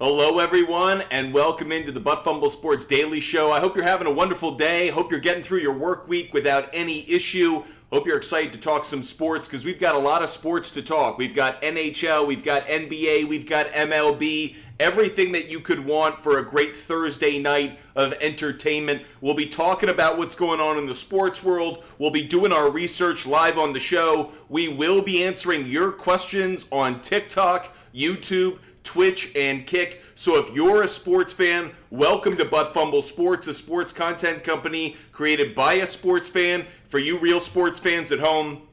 Hello, everyone, and welcome into the Butt Fumble Sports Daily Show. I hope you're having a wonderful day. Hope you're getting through your work week without any issue. Hope you're excited to talk some sports because we've got a lot of sports to talk. We've got NHL, we've got NBA, we've got MLB, everything that you could want for a great Thursday night of entertainment. We'll be talking about what's going on in the sports world. We'll be doing our research live on the show. We will be answering your questions on TikTok, YouTube, Twitch, and Kick. So if you're a sports fan, welcome to Butt Fumble Sports, a sports content company created by a sports fan for you real sports fans at home.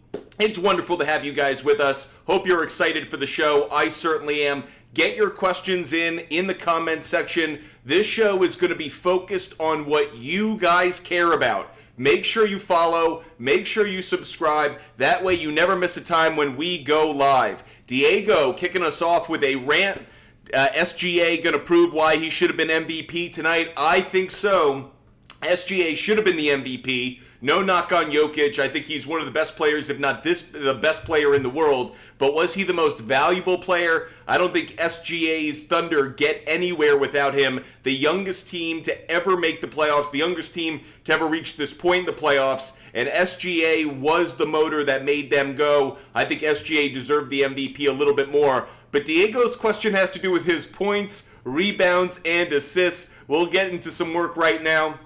It's wonderful to have you guys with us. Hope you're excited for the show. I certainly am. Get your questions in the comments section. This show is going to be focused on what you guys care about. Make sure you follow, make sure you subscribe. That way you never miss a time when we go live. Diego kicking us off with a rant. SGA going to prove why he should have been MVP tonight? I think so. SGA should have been the MVP. No knock on Jokic. I think he's one of the best players, if not the best player in the world. But was he the most valuable player? I don't think SGA's Thunder get anywhere without him. The youngest team to ever make the playoffs, the youngest team to ever reach this point in the playoffs. And SGA was the motor that made them go. I think SGA deserved the MVP a little bit more. But Diego's question has to do with his points, rebounds, and assists. We'll get into some work right now.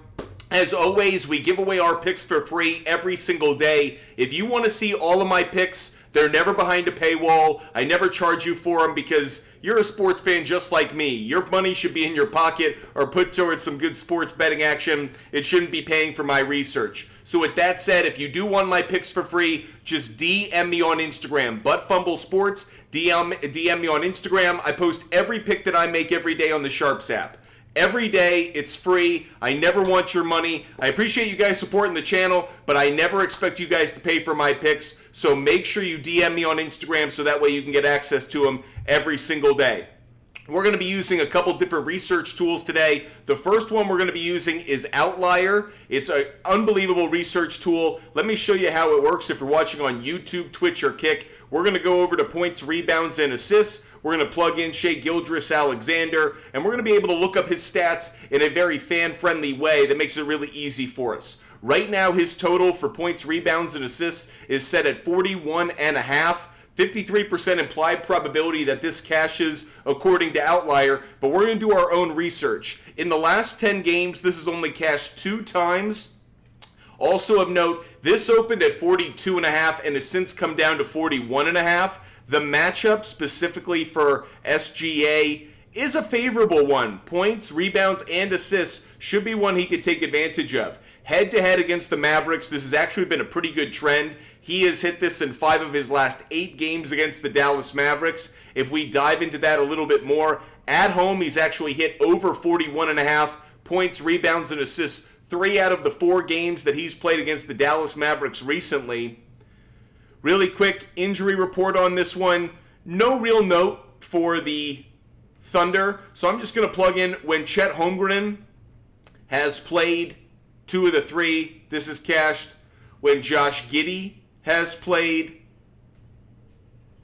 As always, we give away our picks for free every single day. If you want to see all of my picks, they're never behind a paywall. I never charge you for them because you're a sports fan just like me. Your money should be in your pocket or put towards some good sports betting action. It shouldn't be paying for my research. So with that said, if you do want my picks for free, just DM me on Instagram. Butt Fumble Sports, DM me on Instagram. I post every pick that I make every day on the SHARPZ app. Every day, it's free. I never want your money. I appreciate you guys supporting the channel, but I never expect you guys to pay for my picks. So make sure you DM me on Instagram so that way you can get access to them every single day. We're going to be using a couple different research tools today. The first one we're going to be using is Outlier. It's an unbelievable research tool. Let me show you how it works if you're watching on YouTube, Twitch, or Kick. We're going to go over to points, rebounds, and assists. We're going to plug in Shai Gilgeous-Alexander, and we're going to be able to look up his stats in a very fan-friendly way that makes it really easy for us. Right now, his total for points, rebounds, and assists is set at 41.5. 53% implied probability that this cashes according to Outlier, but we're going to do our own research. In the last 10 games, this has only cashed 2 times. Also of note, this opened at 42.5 and has since come down to 41.5. The matchup specifically for SGA is a favorable one. Points, rebounds, and assists should be one he could take advantage of. Head-to-head against the Mavericks, this has actually been a pretty good trend. He has hit this in 5 of his last 8 games against the Dallas Mavericks. If we dive into that a little bit more, at home he's actually hit over 41.5 points, rebounds, and assists 3 out of the 4 games that he's played against the Dallas Mavericks recently. Really quick injury report on this one. No real note for the Thunder, so I'm just going to plug in when Chet Holmgren has played 2 of the 3. This is cashed. When Josh Giddey has played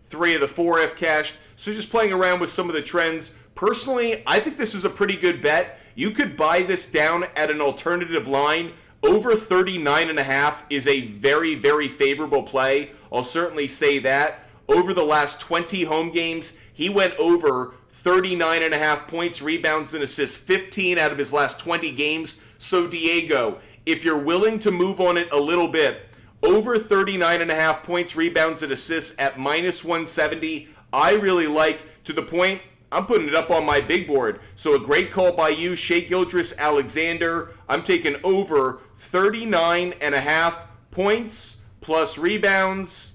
3 of the 4 have cashed. So just playing around with some of the trends. Personally, I think this is a pretty good bet. You could buy this down at an alternative line. Over 39.5 is a very, very favorable play. I'll certainly say that. Over the last 20 home games, he went over 39.5 points, rebounds, and assists, 15 out of his last 20 games. So Diego, if you're willing to move on it a little bit, over 39.5 points, rebounds, and assists at minus 170, I really like, to the point I'm putting it up on my big board. So a great call by you, Shai Gilgeous-Alexander. I'm taking over 39.5 points plus rebounds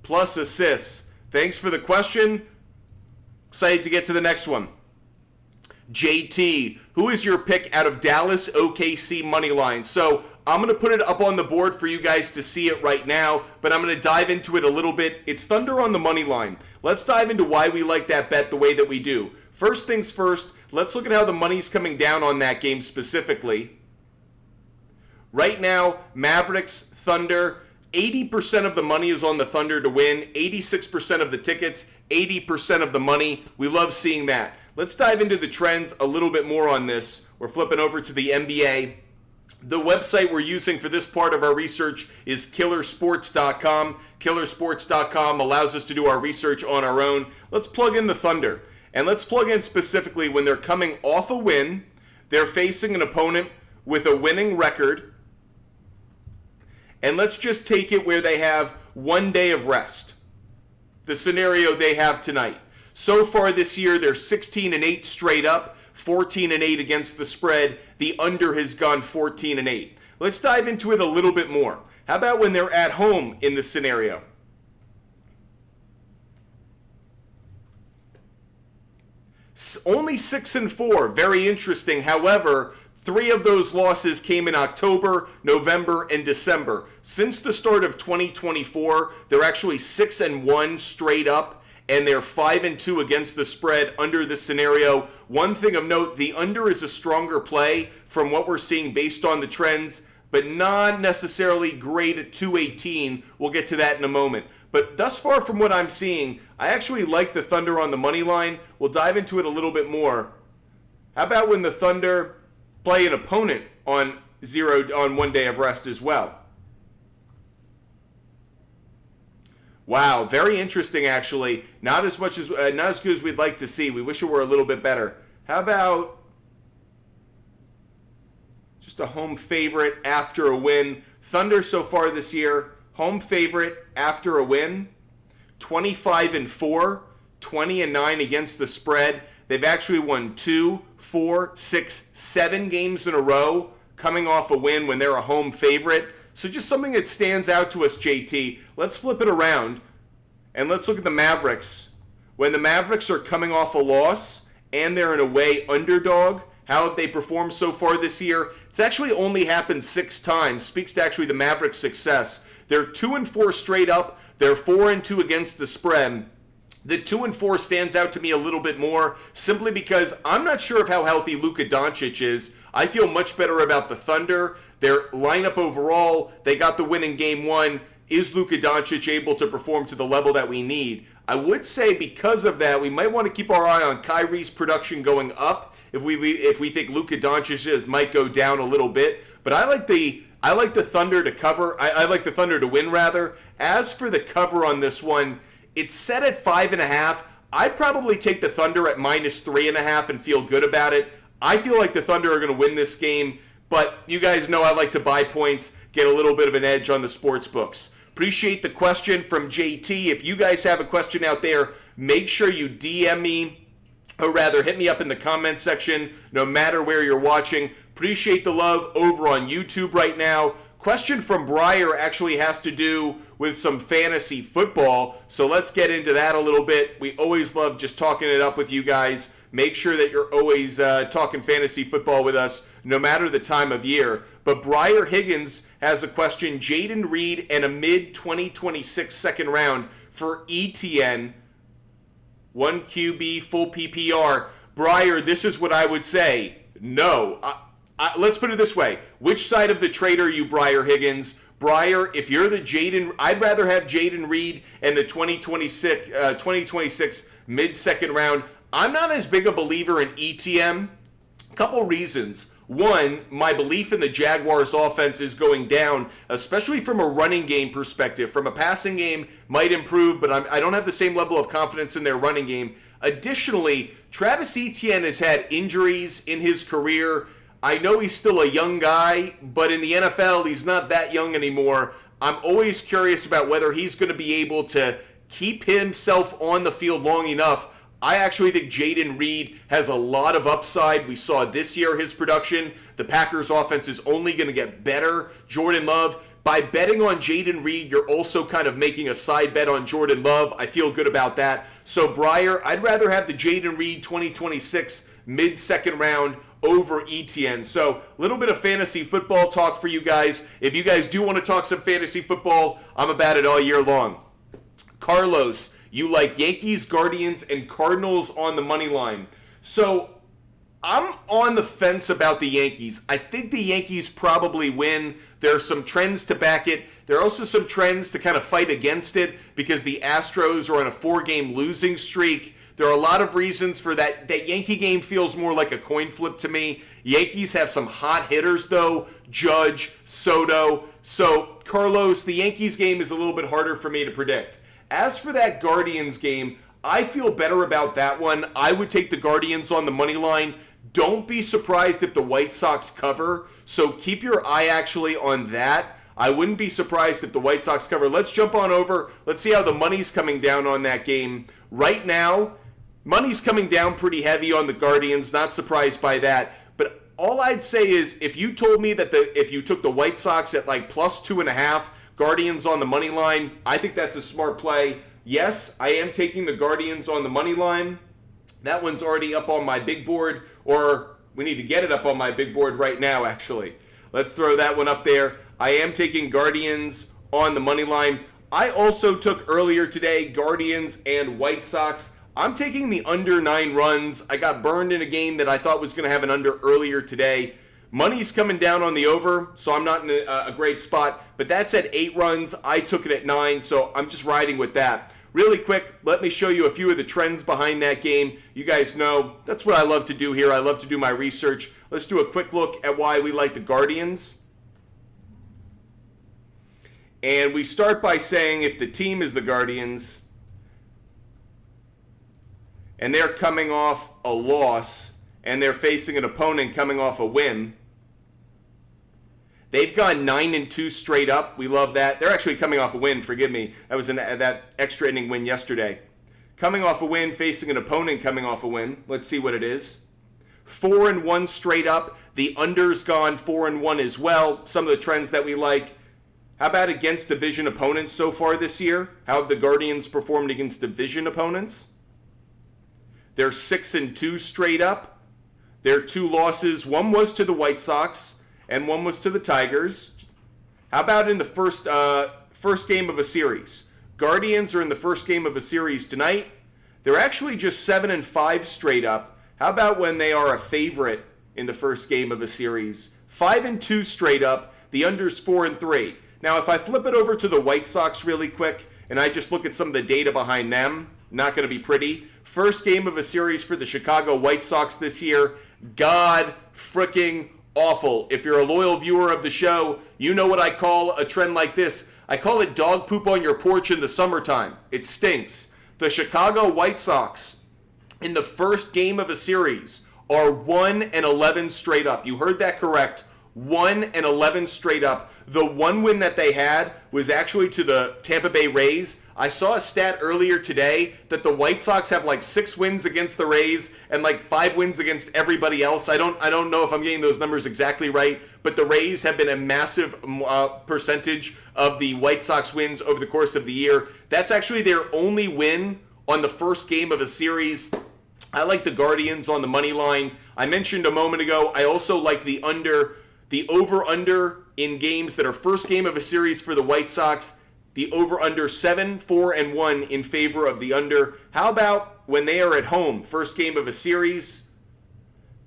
plus assists. Thanks for the question. Excited to get to the next one. JT, who is your pick out of Dallas OKC money line? So I'm going to put it up on the board for you guys to see it right now, but I'm going to dive into it a little bit. It's Thunder on the money line. Let's dive into why we like that bet the way that we do. First things first, let's look at how the money's coming down on that game specifically. Right now, Mavericks, Thunder, 80% of the money is on the Thunder to win, 86% of the tickets, 80% of the money. We love seeing that. let's dive into the trends a little bit more on this. We're flipping over to the NBA. The website we're using for this part of our research is killersports.com. Killersports.com allows us to do our research on our own. Let's plug in the Thunder. And let's plug in specifically when they're coming off a win, they're facing an opponent with a winning record. And let's just take it where they have 1 day of rest. The scenario they have tonight. So far this year, they're 16-8 straight up, 14-8 against the spread. The under has gone 14-8. Let's dive into it a little bit more. How about when they're at home in this scenario? Only 6-4, very interesting. However, 3 of those losses came in October, November, and December. Since the start of 2024, they're actually 6-1 straight up, and they're 5-2 against the spread under this scenario. One thing of note, the under is a stronger play from what we're seeing based on the trends, but not necessarily great at 218. We'll get to that in a moment. But thus far from what I'm seeing, I actually like the Thunder on the money line. We'll dive into it a little bit more. How about when the Thunder play an opponent on 1 day of rest as well? Wow, very interesting actually. Not as good as we'd like to see. We wish it were a little bit better. How about just a home favorite after a win? Thunder so far this year, home favorite after a win, 25-4, 20-9 against the spread. They've actually won 2, 4, 6, 7 games in a row coming off a win when they're a home favorite. So just something that stands out to us, JT. Let's flip it around and let's look at the Mavericks. When the Mavericks are coming off a loss and they're an away underdog, how have they performed so far this year? It's actually only happened 6 times. Speaks to actually the Mavericks' success. They're 2-4 straight up. They're 4-2 against the spread. The 2-4 stands out to me a little bit more simply because I'm not sure of how healthy Luka Doncic is. I feel much better about the Thunder. Their lineup overall, they got the win in game 1. Is Luka Doncic able to perform to the level that we need? I would say because of that, we might want to keep our eye on Kyrie's production going up if we think Luka Doncic's might go down a little bit. But I like the Thunder to cover. I like the Thunder to win, rather. As for the cover on this one, it's set at 5.5. I'd probably take the Thunder at -3.5 and feel good about it. I feel like the Thunder are going to win this game, but you guys know I like to buy points, get a little bit of an edge on the sports books. Appreciate the question from JT. If you guys have a question out there, make sure you DM me, or rather hit me up in the comments section, no matter where you're watching. Appreciate the love over on YouTube right now. Question from Breyer actually has to do with some fantasy football, so let's get into that a little bit. We always love just talking it up with you guys. Make sure that you're always talking fantasy football with us, no matter the time of year. But Breyer Higgins has a question. Jaden Reed and a mid-2026 second round for ETN. 1 QB, full PPR. Breyer, this is what I would say. No. Let's put it this way. Which side of the trade are you, Breyer Higgins? Breyer, if you're the Jaden, I'd rather have Jaden Reed and the 2026 mid-second round. I'm not as big a believer in ETM. A couple reasons. One, my belief in the Jaguars offense is going down, especially from a running game perspective. From a passing game, might improve, but I don't have the same level of confidence in their running game. Additionally, Travis Etienne has had injuries in his career. I know he's still a young guy, but in the NFL, he's not that young anymore. I'm always curious about whether he's going to be able to keep himself on the field long enough. I actually think Jaden Reed has a lot of upside. We saw this year his production. The Packers offense is only going to get better. Jordan Love, by betting on Jaden Reed, you're also kind of making a side bet on Jordan Love. I feel good about that. So Breyer, I'd rather have the Jaden Reed 2026 mid-second round over ETN. So a little bit of fantasy football talk for you guys. If you guys do want to talk some fantasy football, I'm about it all year long. Carlos, you like Yankees, Guardians, and Cardinals on the money line. So I'm on the fence about the Yankees. I think the Yankees probably win. There are some trends to back it. There are also some trends to kind of fight against it because the Astros are on a 4-game losing streak. There are a lot of reasons for that. That Yankee game feels more like a coin flip to me. Yankees have some hot hitters, though. Judge, Soto. So, Carlos, the Yankees game is a little bit harder for me to predict. As for that Guardians game, I feel better about that one. I would take the Guardians on the money line. Don't be surprised if the White Sox cover. So keep your eye actually on that. I wouldn't be surprised if the White Sox cover. Let's jump on over. Let's see how the money's coming down on that game. Right now, money's coming down pretty heavy on the Guardians. Not surprised by that. But all I'd say is if you told me that if you took the White Sox at like plus 2.5, Guardians on the money line, I think that's a smart play. Yes, I am taking the Guardians on the money line. That one's already up on my big board, or we need to get it up on my big board right now, actually. Let's throw that one up there. I am taking Guardians on the money line. I also took earlier today Guardians and White Sox. I'm taking the under 9 runs. I got burned in a game that I thought was going to have an under earlier today. Money's coming down on the over, so I'm not in a great spot. But that's at 8 runs. I took it at 9, so I'm just riding with that. Really quick, let me show you a few of the trends behind that game. You guys know that's what I love to do here. I love to do my research. Let's do a quick look at why we like the Guardians. And we start by saying if the team is the Guardians and they're coming off a loss and they're facing an opponent coming off a win, they've gone 9-2 straight up. We love that. They're actually coming off a win. Forgive me. That was that extra inning win yesterday. Coming off a win, facing an opponent coming off a win. Let's see what it is. 4-1 straight up. The under's gone 4-1 as well. Some of the trends that we like. How about against division opponents so far this year? How have the Guardians performed against division opponents? They're 6-2 straight up. Their 2 losses, one was to the White Sox and one was to the Tigers. How about in the first game of a series? Guardians are in the first game of a series tonight. They're actually just 7-5 straight up. How about when they are a favorite in the first game of a series? 5-2 straight up. The under's 4-3. Now, if I flip it over to the White Sox really quick, and I just look at some of the data behind them, not going to be pretty. First game of a series for the Chicago White Sox this year, god freaking awful. If you're a loyal viewer of the show, you know what I call a trend like this. I call it dog poop on your porch in the summertime. It stinks. The Chicago White Sox, in the first game of a series, are 1-11 straight up. You heard that correct. 1-11 straight up. The one win that they had was actually to the Tampa Bay Rays. I saw a stat earlier today that the White Sox have like 6 wins against the Rays and like 5 wins against everybody else. I don't know if I'm getting those numbers exactly right, but the Rays have been a massive percentage of the White Sox wins over the course of the year. That's actually their only win on the first game of a series. I like the Guardians on the money line. I mentioned a moment ago, I also like the over-under in games that are first game of a series for the White Sox. The over-under 7-4-1 in favor of the under. How about when they are at home? First game of a series,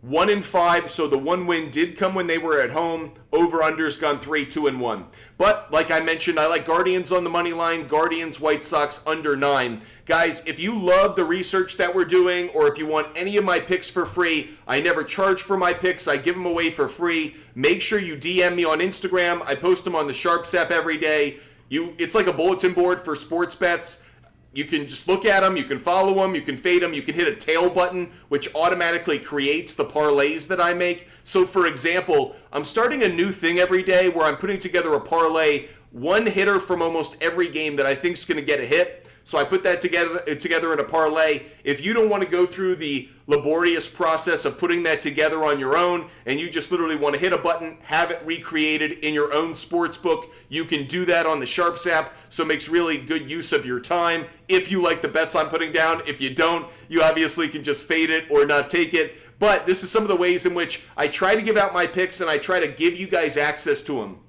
1-5, so the one win did come when they were at home. Over-under's gone 3-2-1. But, like I mentioned, I like Guardians on the money line. Guardians, White Sox, under 9. Guys, if you love the research that we're doing, or if you want any of my picks for free, I never charge for my picks. I give them away for free. Make sure you DM me on Instagram. I post them on the SHARPZ app every day. It's like a bulletin board for sports bets. You can just look at them, you can follow them, you can fade them, you can hit a tail button, which automatically creates the parlays that I make. So for example, I'm starting a new thing every day where I'm putting together a parlay, one hitter from almost every game that I think is going to get a hit. So I put that together in a parlay. If you don't want to go through the laborious process of putting that together on your own, and you just literally want to hit a button, have it recreated in your own sports book, you can do that on the SHARPZ app. So it makes really good use of your time. If you like the bets I'm putting down, if you don't, you obviously can just fade it or not take it. But this is some of the ways in which I try to give out my picks and I try to give you guys access to them.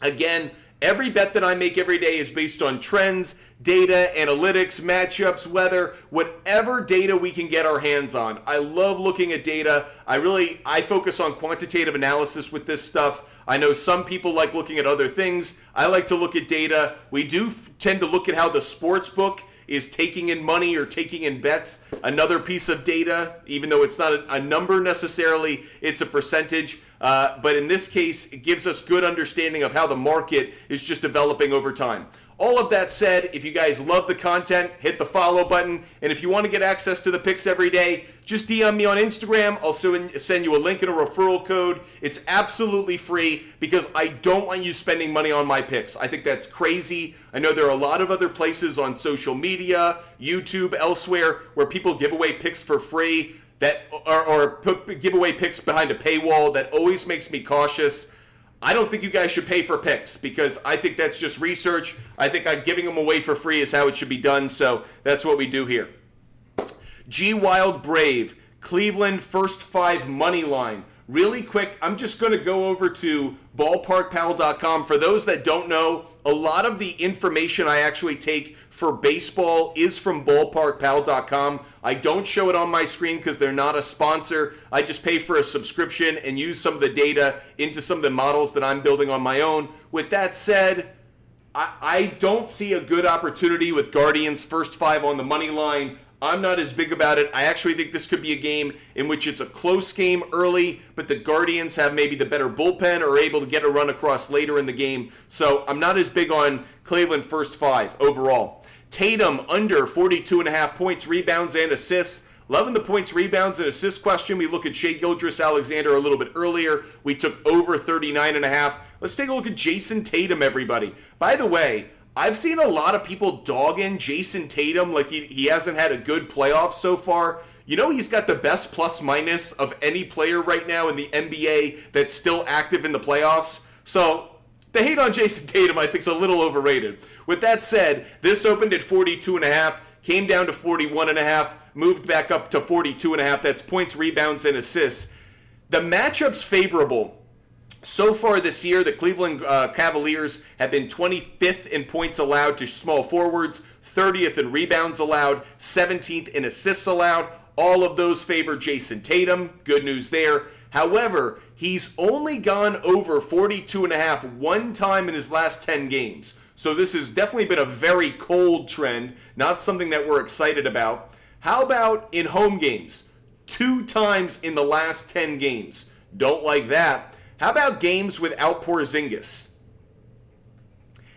Again, every bet that I make every day is based on trends, data, analytics, matchups, weather, whatever data we can get our hands on. I love looking at data. I focus on quantitative analysis with this stuff. I know some people like looking at other things. I like to look at data. We do tend to look at how the sports book is taking in money or taking in bets another piece of data, even though it's not a number necessarily, it's a percentage. But in this case, it gives us good understanding of how the market is just developing over time. All of that said, if you guys love the content, hit the follow button. And if you want to get access to the picks every day, just DM me on Instagram. I'll send you a link and a referral code. It's absolutely free because I don't want you spending money on my picks. I think that's crazy. I know there are a lot of other places on social media, YouTube, elsewhere, where people give away picks for free or give away picks behind a paywall. That always makes me cautious. I don't think you guys should pay for picks because I think that's just research. I think giving them away for free is how it should be done, so that's what we do here. G Wild Brave, Cleveland first 5 money line. Really quick, I'm just going to go over to ballparkpal.com. For those that don't know, a lot of the information I actually take for baseball is from ballparkpal.com. I don't show it on my screen because they're not a sponsor. I just pay for a subscription and use some of the data into some of the models that I'm building on my own. With that said, I don't see a good opportunity with Guardians first 5 on the money line. I'm not as big about it. I actually think this could be a game in which it's a close game early, but the Guardians have maybe the better bullpen or are able to get a run across later in the game. So I'm not as big on Cleveland first 5 overall. Tatum under 42.5 points, rebounds, and assists. Loving the points, rebounds, and assists question. We look at Shai Gilgeous-Alexander a little bit earlier. We took over 39.5. Let's take a look at Jason Tatum, everybody. By the way, I've seen a lot of people dogging Jason Tatum like he hasn't had a good playoff so far. You know, he's got the best plus minus of any player right now in the NBA that's still active in the playoffs. So the hate on Jason Tatum, I think, is a little overrated. With that said, this opened at 42.5, came down to 41.5, moved back up to 42.5. That's points, rebounds, and assists. The matchup's favorable. So far this year, the Cleveland Cavaliers have been 25th in points allowed to small forwards, 30th in rebounds allowed, 17th in assists allowed. All of those favor Jason Tatum. Good news there. However, he's only gone over 42.5 one time in his last 10 games. So this has definitely been a very cold trend, not something that we're excited about. How about in home games? 2 times in the last 10 games. Don't like that. How about games without Porzingis?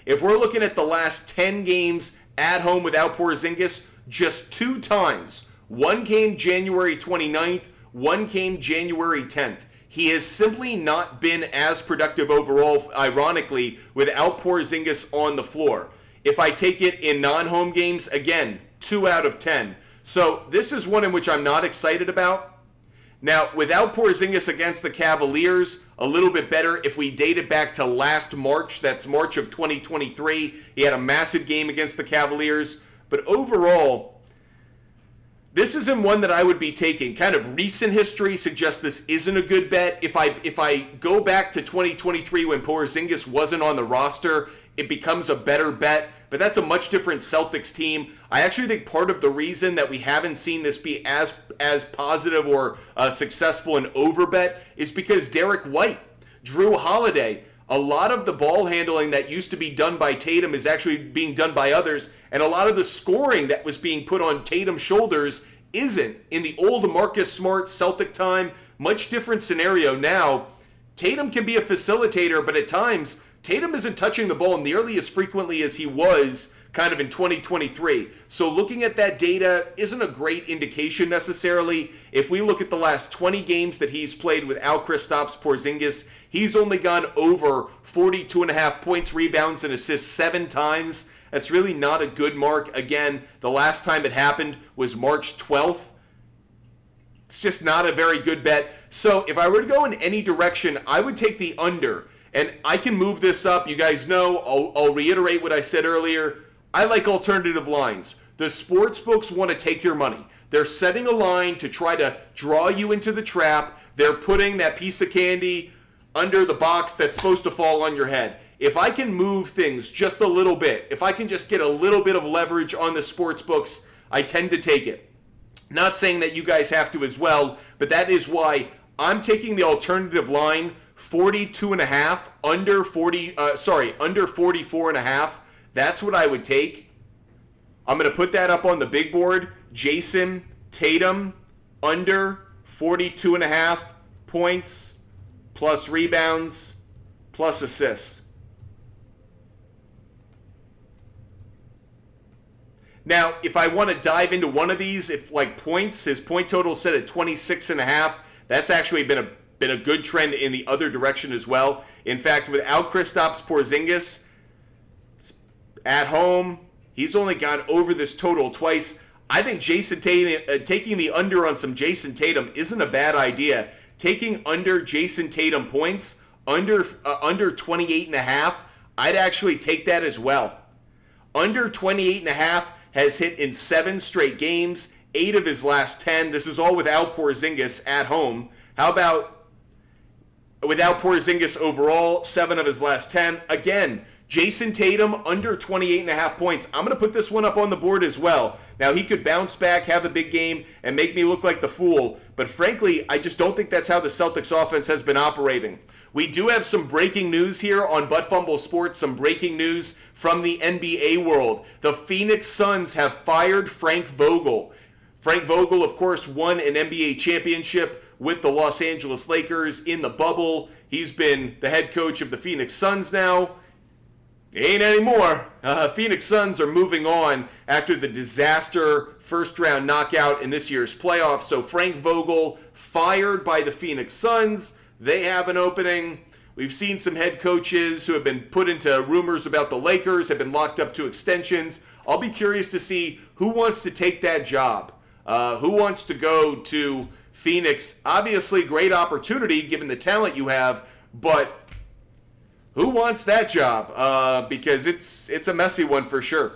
If we're looking at the last 10 games at home without Porzingis, just 2 times. One came January 29th, one came January 10th. He has simply not been as productive overall, ironically, without Porzingis on the floor. If I take it in non-home games, again, 2 out of 10. So this is one in which I'm not excited about. Now, without Porzingis against the Cavaliers, a little bit better. If we date it back to last March, that's March of 2023, he had a massive game against the Cavaliers. But overall, this isn't one that I would be taking. Kind of recent history suggests this isn't a good bet. If I go back to 2023 when Porzingis wasn't on the roster, it becomes a better bet. But that's a much different Celtics team. I actually think part of the reason that we haven't seen this be as positive or successful an overbet is because Derek White, Drew Holiday, a lot of the ball handling that used to be done by Tatum is actually being done by others, and a lot of the scoring that was being put on Tatum's shoulders isn't. In the old Marcus Smart Celtic time, much different scenario now. Tatum can be a facilitator, but at times Tatum isn't touching the ball nearly as frequently as he was kind of in 2023. So looking at that data isn't a great indication necessarily. If we look at the last 20 games that he's played without Kristaps Porzingis, he's only gone over 42.5 points, rebounds, and assists 7 times. That's really not a good mark. Again, the last time it happened was March 12th. It's just not a very good bet. So if I were to go in any direction, I would take the under. And I can move this up. You guys know, I'll reiterate what I said earlier. I like alternative lines. The sports books want to take your money. They're setting a line to try to draw you into the trap. They're putting that piece of candy under the box that's supposed to fall on your head. If I can move things just a little bit, if I can just get a little bit of leverage on the sports books, I tend to take it. Not saying that you guys have to as well, but that is why I'm taking the alternative line 42.5, under 44.5. That's what I would take. I'm going to put that up on the big board. Jason Tatum, under 42.5 points, plus rebounds, plus assists. Now, if I want to dive into one of these, if like points, his point total is set at 26.5. That's actually been a good trend in the other direction as well. In fact, without Kristaps Porzingis at home, he's only gone over this total twice. I think Jason Tatum, taking the under on some Jason Tatum isn't a bad idea. Taking under Jason Tatum points, under 28.5, I'd actually take that as well. Under 28.5 has hit in 7 straight games, 8 of his last 10. This is all without Porzingis at home. How about without Porzingis overall, 7 of his last 10? Again, Jason Tatum under 28.5 points. I'm going to put this one up on the board as well. Now, he could bounce back, have a big game, and make me look like the fool. But frankly, I just don't think that's how the Celtics offense has been operating. We do have some breaking news here on Butt Fumble Sports, some breaking news from the NBA world. The Phoenix Suns have fired Frank Vogel. Frank Vogel, of course, won an NBA championship with the Los Angeles Lakers in the bubble. He's been the head coach of the Phoenix Suns now. Ain't anymore. Phoenix Suns are moving on after the disaster first-round knockout in this year's playoffs. So Frank Vogel fired by the Phoenix Suns. They have an opening. We've seen some head coaches who have been put into rumors about the Lakers, have been locked up to extensions. I'll be curious to see who wants to take that job. Who wants to go to Phoenix? Obviously, great opportunity given the talent you have, but who wants that job? Because it's a messy one for sure.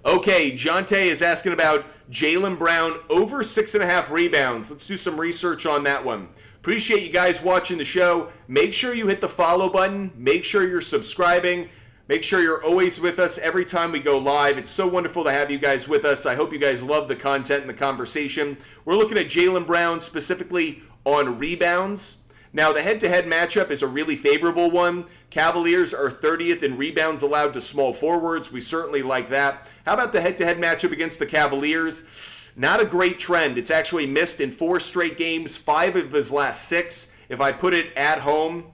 Okay, Jonte is asking about Jaylen Brown over 6.5 rebounds. Let's do some research on that one. Appreciate you guys watching the show. Make sure you hit the follow button. Make sure you're subscribing. Make sure you're always with us every time we go live. It's so wonderful to have you guys with us. I hope you guys love the content and the conversation. We're looking at Jaylen Brown specifically on rebounds. Now, the head-to-head matchup is a really favorable one. Cavaliers are 30th in rebounds allowed to small forwards. We certainly like that. How about the head-to-head matchup against the Cavaliers? Not a great trend. It's actually missed in 4 straight games, 5 of his last 6. If I put it at home,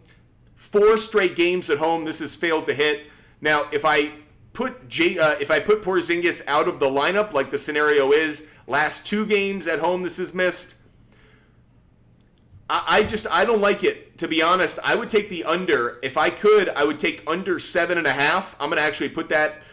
4 straight games at home, this has failed to hit. Now, if I put Porzingis out of the lineup, like the scenario is, last 2 games at home, this is missed. I don't like it, to be honest. I would take the under. If I could, I would take under 7.5. I'm going to actually put that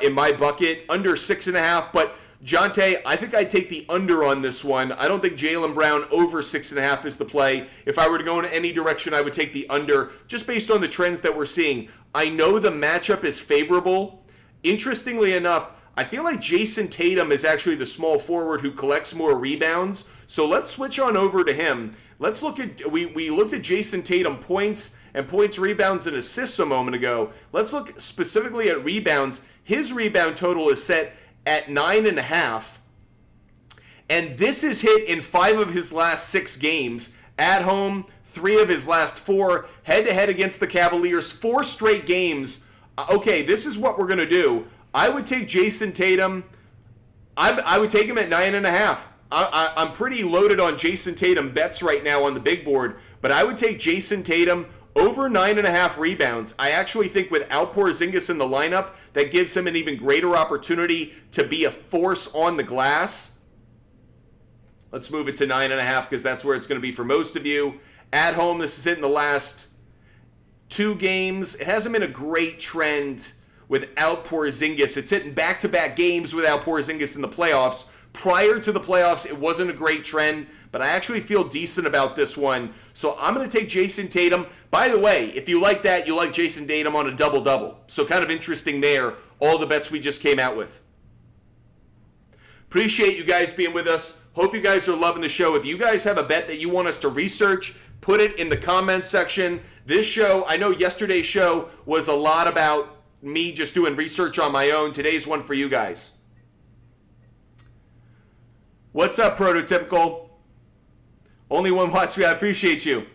in my bucket, under 6.5. But Jonte, I think I'd take the under on this one. I don't think Jaylen Brown over 6.5 is the play. If I were to go in any direction, I would take the under, just based on the trends that we're seeing. I know the matchup is favorable. Interestingly enough, I feel like Jason Tatum is actually the small forward who collects more rebounds. So let's switch on over to him. Let's look at, we looked at Jason Tatum points, rebounds, and assists a moment ago. Let's look specifically at rebounds. His rebound total is set at 9.5. And this is hit in 5 of his last 6 games. At home, 3 of his last 4. Head-to-head against the Cavaliers, 4 straight games. Okay, this is what we're going to do. I would take Jason Tatum. I would take him at 9.5. I'm pretty loaded on Jason Tatum bets right now on the big board, but I would take Jason Tatum over 9.5 rebounds. I actually think without Porzingis in the lineup, that gives him an even greater opportunity to be a force on the glass. Let's move it to 9.5 because that's where it's going to be for most of you. At home, this is it in the last 2 games. It hasn't been a great trend without Porzingis. It's hitting back-to-back games without Porzingis in the playoffs. Prior to the playoffs, it wasn't a great trend, but I actually feel decent about this one. So I'm going to take Jason Tatum. By the way, if you like that, you like Jason Tatum on a double-double. So kind of interesting there, all the bets we just came out with. Appreciate you guys being with us. Hope you guys are loving the show. If you guys have a bet that you want us to research, put it in the comments section. This show, I know yesterday's show was a lot about me just doing research on my own. Today's one for you guys. What's up, Prototypical? Only one watch me. I appreciate you.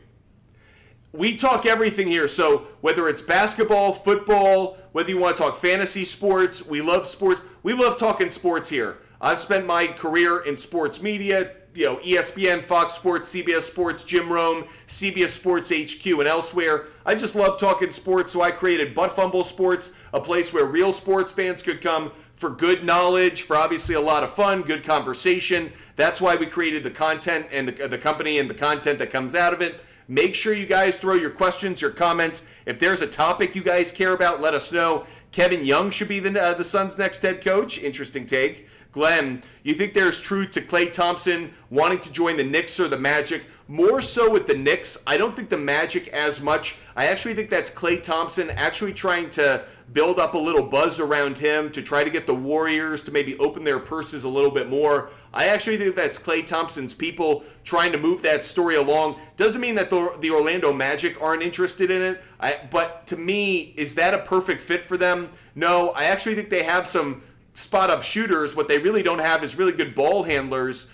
We talk everything here. So whether it's basketball, football, whether you want to talk fantasy sports, we love sports. We love talking sports here. I've spent my career in sports media, ESPN, Fox Sports, CBS Sports, Jim Rome, CBS Sports HQ, and elsewhere. I just love talking sports, so I created Butt Fumble Sports, a place where real sports fans could come for good knowledge, for obviously a lot of fun, good conversation. That's why we created the content and the company and the content that comes out of it. Make sure you guys throw your questions, your comments. If there's a topic you guys care about, let us know. Kevin Young should be the Suns' next head coach. Interesting take. Glenn, you think there's truth to Klay Thompson wanting to join the Knicks or the Magic? More so with the Knicks. I don't think the Magic as much. I actually think that's Klay Thompson actually trying to build up a little buzz around him to try to get the Warriors to maybe open their purses a little bit more. I actually think that's Klay Thompson's people trying to move that story along. Doesn't mean that the Orlando Magic aren't interested in it, but to me, is that a perfect fit for them? No, I actually think they have some spot-up shooters. What they really don't have is really good ball handlers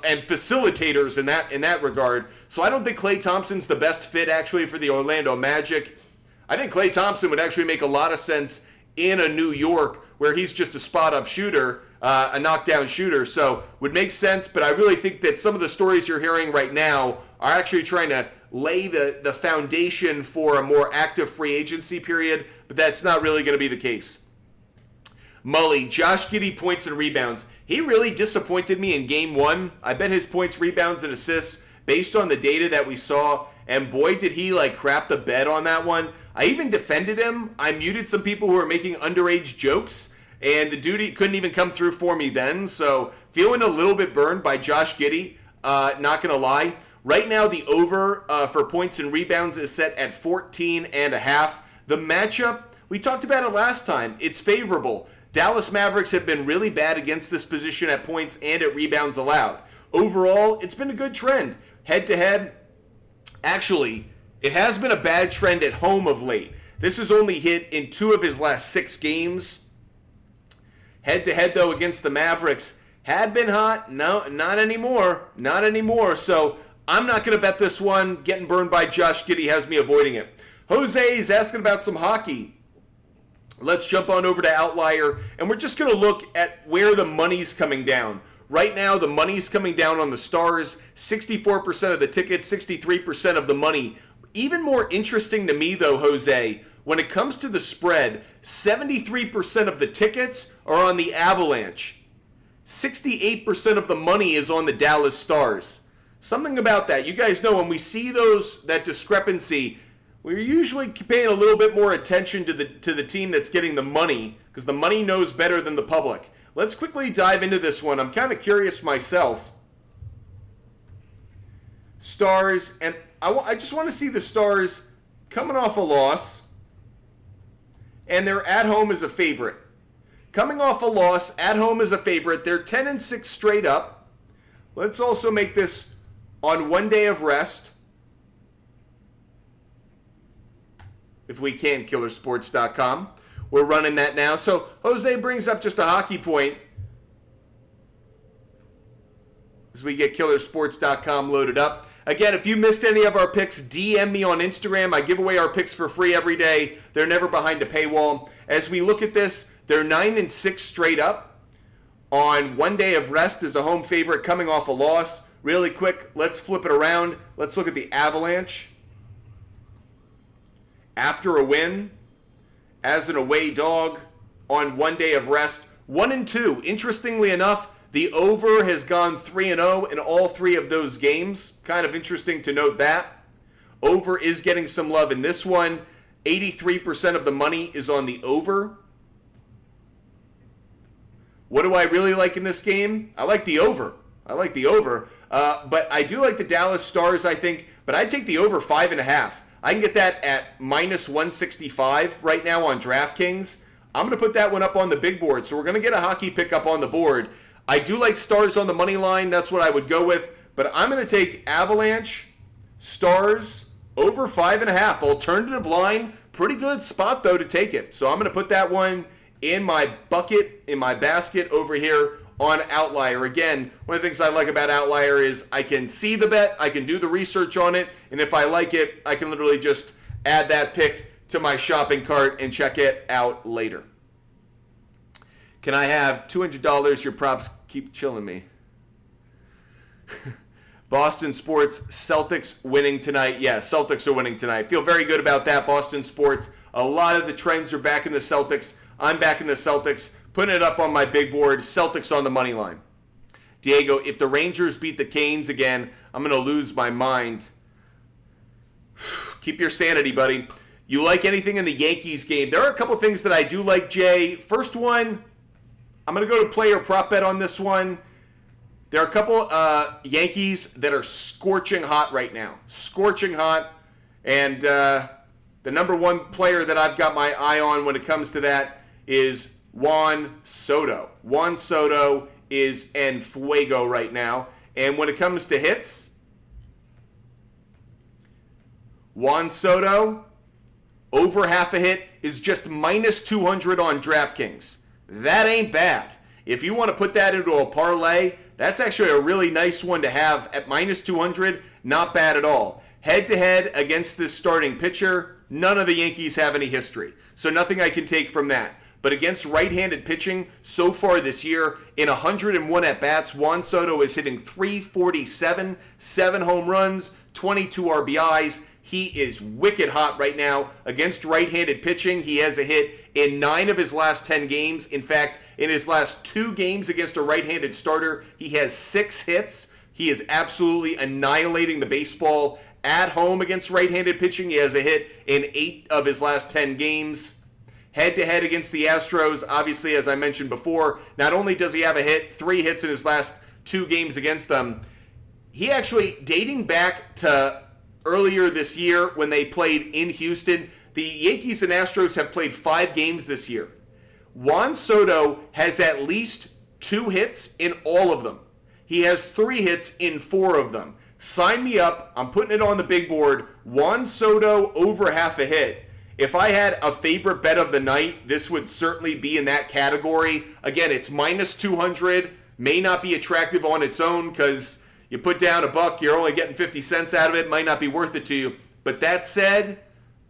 and facilitators in that regard. So I don't think Klay Thompson's the best fit actually for the Orlando Magic. I think Klay Thompson would actually make a lot of sense in a New York where he's just a spot-up shooter, a knockdown shooter. So would make sense, but I really think that some of the stories you're hearing right now are actually trying to lay the foundation for a more active free agency period, but that's not really going to be the case. Mully, Josh Giddey points and rebounds. He really disappointed me in game one. I bet his points, rebounds, and assists based on the data that we saw, and boy, did he crap the bed on that one. I even defended him. I muted some people who were making underage jokes, and the dude couldn't even come through for me then, so feeling a little bit burned by Josh Giddey, not going to lie. Right now, the over for points and rebounds is set at 14.5. The matchup, we talked about it last time. It's favorable. Dallas Mavericks have been really bad against this position at points and at rebounds allowed. Overall, it's been a good trend. Head-to-head, actually, it has been a bad trend at home of late. This has only hit in 2 of his last 6 games. Head-to-head, though, against the Mavericks, had been hot. No, not anymore. Not anymore. So I'm not going to bet this one. Getting burned by Josh Giddey has me avoiding it. Jose is asking about some hockey. Let's jump on over to Outlier, and we're just going to look at where the money's coming down. Right now, the money's coming down on the Stars, 64% of the tickets, 63% of the money. Even more interesting to me, though, Jose, when it comes to the spread, 73% of the tickets are on the Avalanche. 68% of the money is on the Dallas Stars. Something about that. You guys know when we see that discrepancy, we're usually paying a little bit more attention to the team that's getting the money because the money knows better than the public. Let's quickly dive into this one. I'm kind of curious myself. Stars, and I just want to see the Stars coming off a loss, and they're at home as a favorite. Coming off a loss, at home as a favorite. They're 10-6 straight up. Let's also make this on 1 day of rest. If we can, killersports.com. We're running that now. So Jose brings up just a hockey point as we get killersports.com loaded up. Again, if you missed any of our picks, DM me on Instagram. I give away our picks for free every day. They're never behind a paywall. As we look at this, they're 9-6 straight up on 1 day of rest as a home favorite coming off a loss. Really quick, let's flip it around. Let's look at the Avalanche. After a win, as an away dog on 1 day of rest, 1-2. Interestingly enough, the over has gone 3-0 in all 3 of those games. Kind of interesting to note that. Over is getting some love in this one. 83% of the money is on the over. What do I really like in this game? I like the over. But I do like the Dallas Stars, I think. But I'd take the over 5.5. I can get that at minus 165 right now on DraftKings. I'm going to put that one up on the big board. So we're going to get a hockey pick up on the board. I do like Stars on the money line. That's what I would go with. But I'm going to take Avalanche, Stars, over 5.5. Alternative line. Pretty good spot, though, to take it. So I'm going to put that one in my bucket, in my basket over here on Outlier. Again, one of the things I like about Outlier is I can see the bet, I can do the research on it, and if I like it, I can literally just add that pick to my shopping cart and check it out later. Can I have $200? Your props keep chilling me. Boston sports, Celtics winning tonight. Yeah, Celtics are winning tonight. Feel very good about that, Boston sports. A lot of the trends are back in the Celtics. I'm back in the Celtics. Putting it up on my big board. Celtics on the money line. Diego, if the Rangers beat the Canes again, I'm going to lose my mind. Keep your sanity, buddy. You like anything in the Yankees game? There are a couple things that I do like, Jay. First one, I'm going to go to player prop bet on this one. There are a couple Yankees that are scorching hot right now. Scorching hot. And the number one player that I've got my eye on when it comes to that is Juan Soto. Juan Soto is en fuego right now. And when it comes to hits, Juan Soto, over half a hit, is just minus 200 on DraftKings. That ain't bad. If you want to put that into a parlay, that's actually a really nice one to have at minus 200. Not bad at all. Head-to-head against this starting pitcher, none of the Yankees have any history. So nothing I can take from that. But against right-handed pitching, so far this year, in 101 at-bats, Juan Soto is hitting .347, 7 home runs, 22 RBIs. He is wicked hot right now against right-handed pitching. He has a hit in 9 of his last 10 games. In fact, in his last 2 games against a right-handed starter, he has 6 hits. He is absolutely annihilating the baseball at home against right-handed pitching. He has a hit in 8 of his last 10 games. Head-to-head against the Astros, obviously, as I mentioned before, not only does he have a hit, 3 hits in his last 2 games against them, he actually, dating back to earlier this year when they played in Houston, the Yankees and Astros have played 5 games this year. Juan Soto has at least 2 hits in all of them. He has 3 hits in 4 of them. Sign me up. I'm putting it on the big board. Juan Soto over half a hit. If I had a favorite bet of the night, this would certainly be in that category. Again, it's minus 200. May not be attractive on its own because you put down $1, you're only getting 50 cents out of it. Might not be worth it to you. But that said,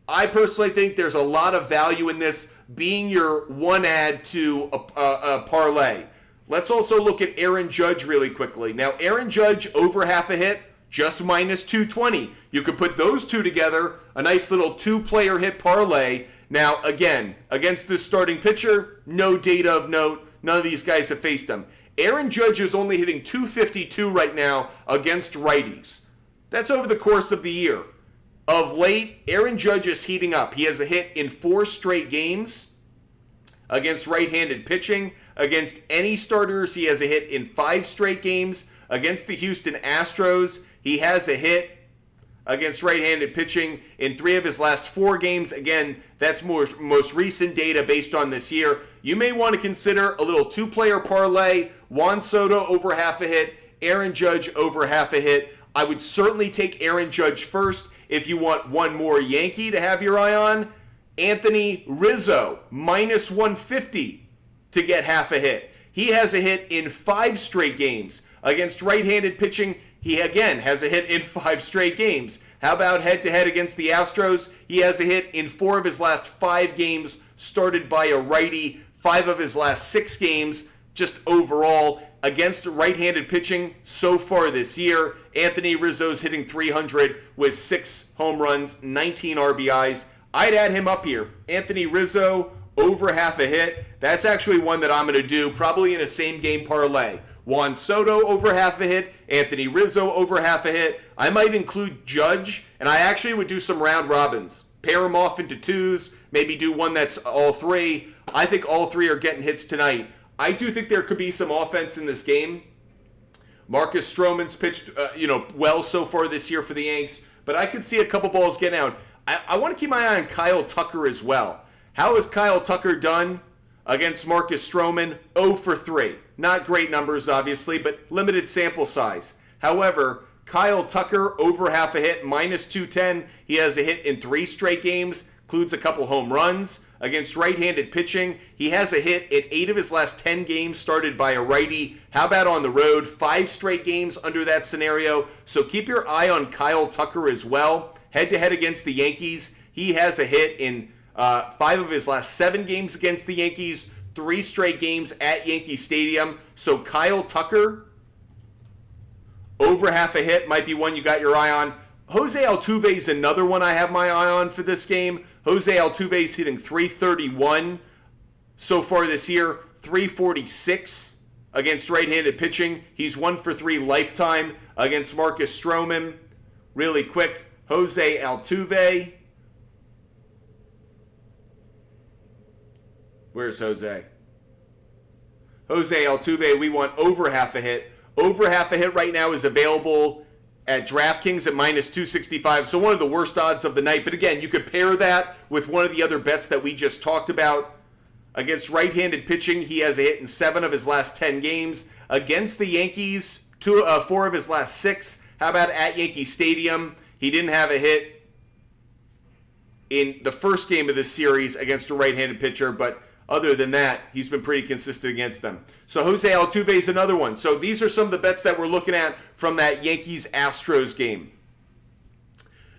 I personally think there's a lot of value in this being your one add to a parlay. Let's also look at Aaron Judge really quickly. Now, Aaron Judge over half a hit, just minus 220. You could put those two together, a nice little 2-player hit parlay. Now, again, against this starting pitcher, no data of note. None of these guys have faced him. Aaron Judge is only hitting .252 right now against righties. That's over the course of the year. Of late, Aaron Judge is heating up. He has a hit in 4 straight games against right-handed pitching. Against any starters, he has a hit in 5 straight games. Against the Houston Astros, he has a hit against right-handed pitching in 3 of his last 4 games. Again, that's most recent data based on this year. You may want to consider a little 2-player parlay. Juan Soto over half a hit, Aaron Judge over half a hit. I would certainly take Aaron Judge first if you want one more Yankee to have your eye on. Anthony Rizzo, minus 150 to get half a hit. He has a hit in 5 straight games. Against right-handed pitching, he again has a hit in 5 straight games. How about head-to-head against the Astros? He has a hit in 4 of his last 5 games started by a righty, 5 of his last 6 games just overall. Against right-handed pitching so far this year, Anthony Rizzo's hitting .300 with 6 home runs, 19 RBIs. I'd add him up here. Anthony Rizzo over half a hit. That's actually one that I'm going to do probably in a same-game parlay. Juan Soto over half a hit, Anthony Rizzo over half a hit. I might include Judge, and I actually would do some round robins. Pair them off into 2s, maybe do one that's all 3. I think all 3 are getting hits tonight. I do think there could be some offense in this game. Marcus Stroman's pitched well so far this year for the Yanks, but I could see a couple balls getting out. I want to keep my eye on Kyle Tucker as well. How has Kyle Tucker done against Marcus Stroman? 0 for 3. Not great numbers, obviously, but limited sample size. However, Kyle Tucker over half a hit, minus 210. He has a hit in 3 straight games, includes a couple home runs. Against right-handed pitching, he has a hit in 8 of his last 10 games started by a righty. How about on the road? 5 straight games under that scenario. So keep your eye on Kyle Tucker as well. Head-to-head against the Yankees, he has a hit in 5 of his last 7 games against the Yankees, 3 straight games at Yankee Stadium. So Kyle Tucker, over half a hit, might be one you got your eye on. Jose Altuve is another one I have my eye on for this game. Jose Altuve is hitting .331 so far this year, .346 against right-handed pitching. He's 1 for 3 lifetime against Marcus Stroman. Really quick, Jose Altuve. Where's Jose? Jose Altuve, we want over half a hit. Over half a hit right now is available at DraftKings at -265. So one of the worst odds of the night. But again, you could pair that with one of the other bets that we just talked about. Against right-handed pitching, he has a hit in 7 of his last 10 games. Against the Yankees, 4 of his last 6. How about at Yankee Stadium? He didn't have a hit in the first game of this series against a right-handed pitcher, but other than that, he's been pretty consistent against them. So Jose Altuve is another one. So these are some of the bets that we're looking at from that Yankees-Astros game.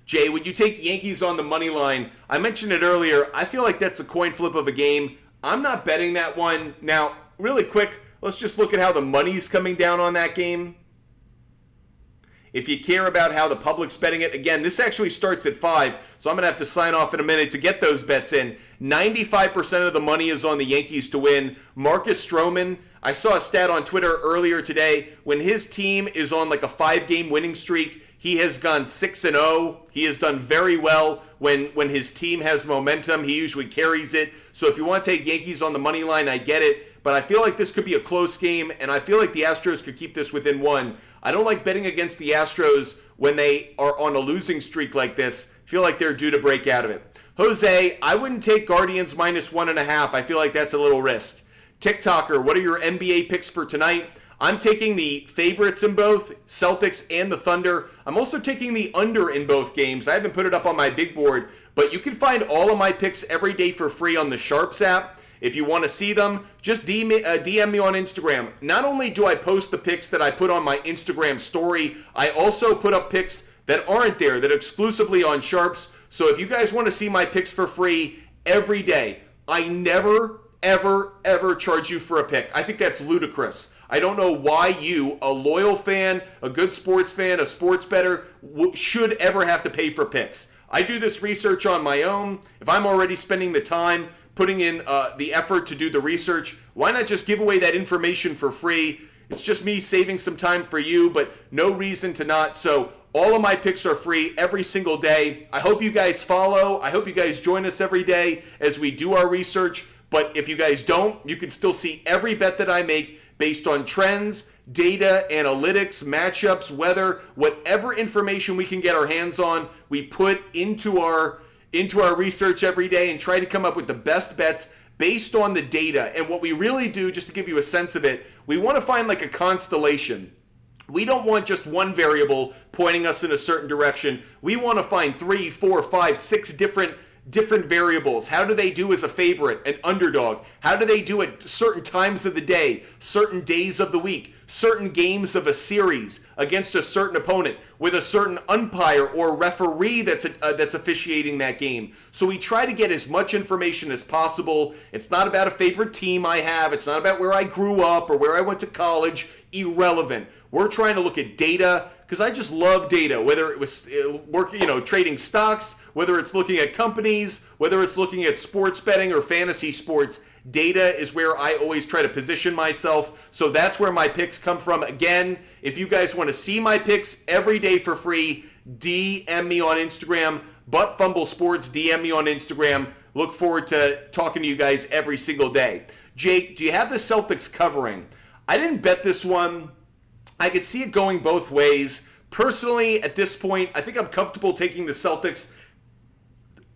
Jay, would you take Yankees on the money line? I mentioned it earlier. I feel like that's a coin flip of a game. I'm not betting that one. Now, really quick, let's just look at how the money's coming down on that game. If you care about how the public's betting it, again, this actually starts at 5, so I'm going to have to sign off in a minute to get those bets in. 95% of the money is on the Yankees to win. Marcus Stroman, I saw a stat on Twitter earlier today. When his team is on like a 5-game winning streak, he has gone 6-0. He has done very well when his team has momentum. He usually carries it. So if you want to take Yankees on the money line, I get it. But I feel like this could be a close game, and I feel like the Astros could keep this within 1. I don't like betting against the Astros when they are on a losing streak like this. I feel like they're due to break out of it. Jose, I wouldn't take Guardians -1.5. I feel like that's a little risk. TikToker, what are your NBA picks for tonight? I'm taking the favorites in both, Celtics and the Thunder. I'm also taking the under in both games. I haven't put it up on my big board, but you can find all of my picks every day for free on the SHARPZ app. If you want to see them, just DM me on Instagram. Not only do I post the picks that I put on my Instagram story, I also put up picks that aren't there, that are exclusively on SHARPZ. So if you guys want to see my picks for free every day, I never, ever charge you for a pick. I think that's ludicrous. I don't know why you, a loyal fan, a good sports fan, a sports bettor, should ever have to pay for picks. I do this research on my own. If I'm already spending the time putting in the effort to do the research, why not just give away that information for free? It's just me saving some time for you, but no reason to not. So all of my picks are free every single day. I hope you guys follow. I hope you guys join us every day as we do our research. But if you guys don't, you can still see every bet that I make based on trends, data, analytics, matchups, weather, whatever information we can get our hands on, we put into our research every day and try to come up with the best bets based on the data. And what we really do, just to give you a sense of it, we want to find like a constellation. We don't want just one variable pointing us in a certain direction. We want to find 3, 4, 5, 6 different variables. How do they do as a favorite, an underdog? How do they do at certain times of the day, certain days of the week, certain games of a series against a certain opponent with a certain umpire or referee that's officiating that game? So we try to get as much information as possible. It's not about a favorite team I have. It's not about where I grew up or where I went to college. Irrelevant. We're trying to look at data because I just love data, whether it was trading stocks, whether it's looking at companies, whether it's looking at sports betting or fantasy sports. Data is where I always try to position myself. So that's where my picks come from. Again, if you guys want to see my picks every day for free, DM me on Instagram, Butt Fumble Sports, DM me on Instagram. Look forward to talking to you guys every single day. Jake, do you have the Celtics covering? I didn't bet this one. I could see it going both ways. Personally, at this point, I think I'm comfortable taking the Celtics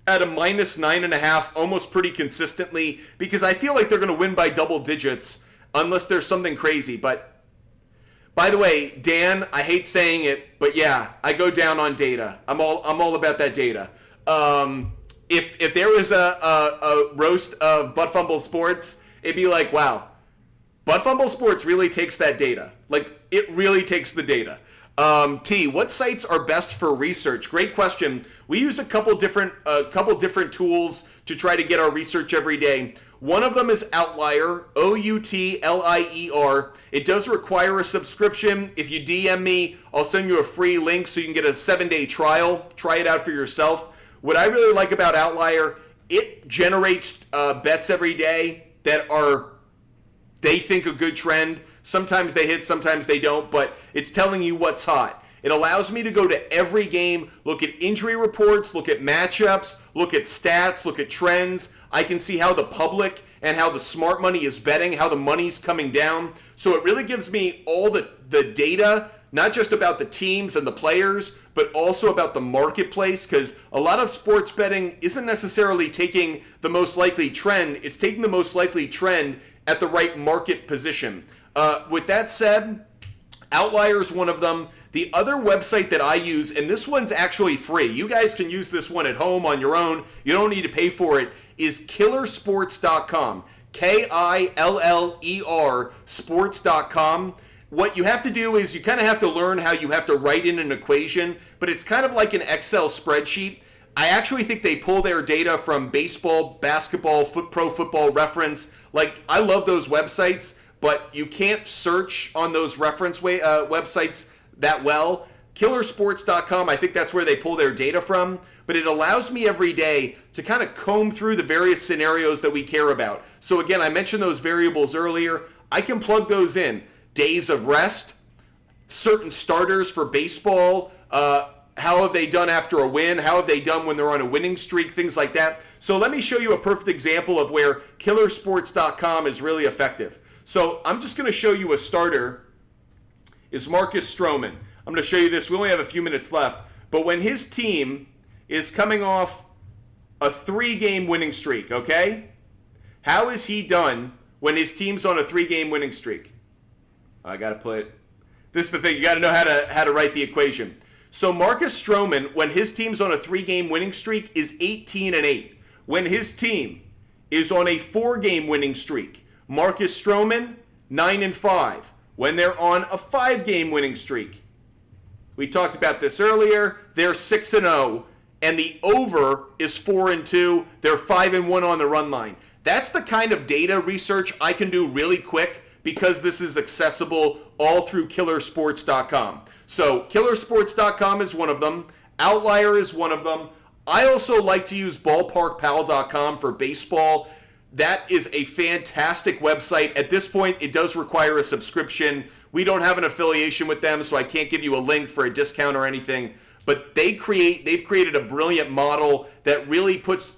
at a -9.5 almost pretty consistently because I feel like they're going to win by double digits unless there's something crazy. But by the way, Dan, I hate saying it, but yeah, I go down on data. I'm all about that data. If there was a roast of Butt Fumble Sports, it'd be like, wow, Butt Fumble Sports really takes that data. Like, it really takes the data. T, what sites are best for research? Great question. We use a couple different tools to try to get our research every day. One of them is Outlier, Outlier. It does require a subscription. If you DM me, I'll send you a free link so you can get a 7-day trial. Try it out for yourself. What I really like about Outlier, it generates bets every day that are, they think, a good trend. Sometimes they hit, sometimes they don't, but it's telling you what's hot. It allows me to go to every game, look at injury reports, look at matchups, look at stats, look at trends. I can see how the public and how the smart money is betting, how the money's coming down. So it really gives me all the data, not just about the teams and the players, but also about the marketplace, because a lot of sports betting isn't necessarily taking the most likely trend. It's taking the most likely trend at the right market position. With that said, Outlier is one of them. The other website that I use, and this one's actually free, you guys can use this one at home on your own, you don't need to pay for it, is killersports.com. KILLER sports.com. What you have to do is you kind of have to learn how you have to write in an equation, but it's kind of like an Excel spreadsheet. I actually think they pull their data from baseball, basketball, pro football reference. Like, I love those websites, but you can't search on those reference websites that well. Killersports.com, I think that's where they pull their data from, but it allows me every day to kind of comb through the various scenarios that we care about. So again, I mentioned those variables earlier. I can plug those in. Days of rest, certain starters for baseball, how have they done after a win, how have they done when they're on a winning streak, things like that. So let me show you a perfect example of where killersports.com is really effective. So I'm just going to show you a starter is Marcus Stroman. I'm going to show you this. We only have a few minutes left. But when his team is coming off a 3-game winning streak, okay? How is he done when his team's on a 3-game winning streak? I got to put it. This is the thing. You got to know how to write the equation. So Marcus Stroman, when his team's on a 3-game winning streak, is 18-8. When his team is on a 4-game winning streak, Marcus Stroman, 9-5. When they're on a 5-game winning streak, we talked about this earlier, they're 6-0, and the over is 4-2. They're 5-1 on the run line. That's the kind of data research I can do really quick because this is accessible all through killersports.com. So killersports.com is one of them. Outlier is one of them. I also like to use ballparkpal.com for baseball. That is a fantastic website. At this point, it does require a subscription. We don't have an affiliation with them, so I can't give you a link for a discount or anything. But they've created a brilliant model that really puts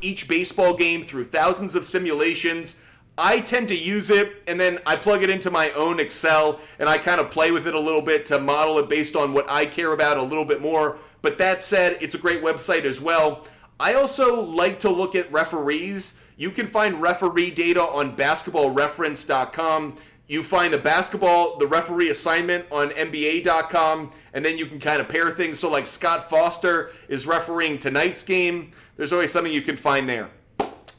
each baseball game through thousands of simulations. I tend to use it, and then I plug it into my own Excel, and I kind of play with it a little bit to model it based on what I care about a little bit more. But that said, it's a great website as well. I also like to look at referees. You can find referee data on basketballreference.com. You find the referee assignment on NBA.com, and then you can kind of pair things. So like Scott Foster is refereeing tonight's game. There's always something you can find there.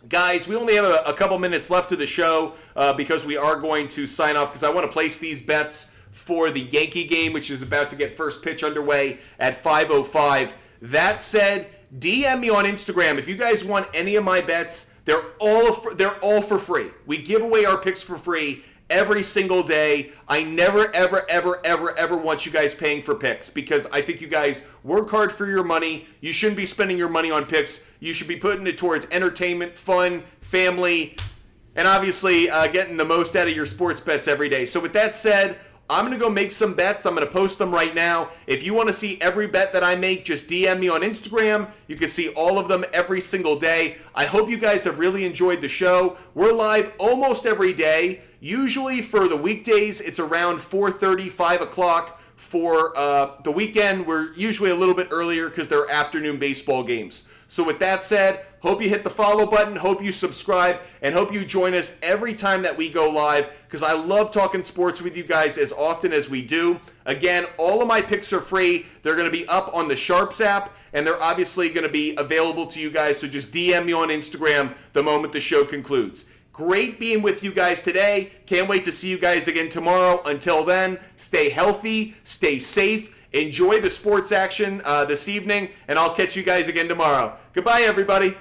Guys, we only have a couple minutes left of the show because we are going to sign off because I want to place these bets for the Yankee game, which is about to get first pitch underway at 5:05. That said, DM me on Instagram if you guys want any of my bets. They're all for free. We give away our picks for free every single day. I never, ever want you guys paying for picks because I think you guys work hard for your money. You shouldn't be spending your money on picks. You should be putting it towards entertainment, fun, family, and obviously getting the most out of your sports bets every day. So with that said, I'm going to go make some bets. I'm going to post them right now. If you want to see every bet that I make, just DM me on Instagram. You can see all of them every single day. I hope you guys have really enjoyed the show. We're live almost every day. Usually for the weekdays, it's around 4:30, 5 o'clock. For the weekend, we're usually a little bit earlier because they're afternoon baseball games. So with that said, hope you hit the follow button, hope you subscribe, and hope you join us every time that we go live because I love talking sports with you guys as often as we do. Again, all of my picks are free. They're going to be up on the SHARPZ app, and they're obviously going to be available to you guys, so just DM me on Instagram the moment the show concludes. Great being with you guys today. Can't wait to see you guys again tomorrow. Until then, stay healthy, stay safe, enjoy the sports action this evening, and I'll catch you guys again tomorrow. Goodbye, everybody.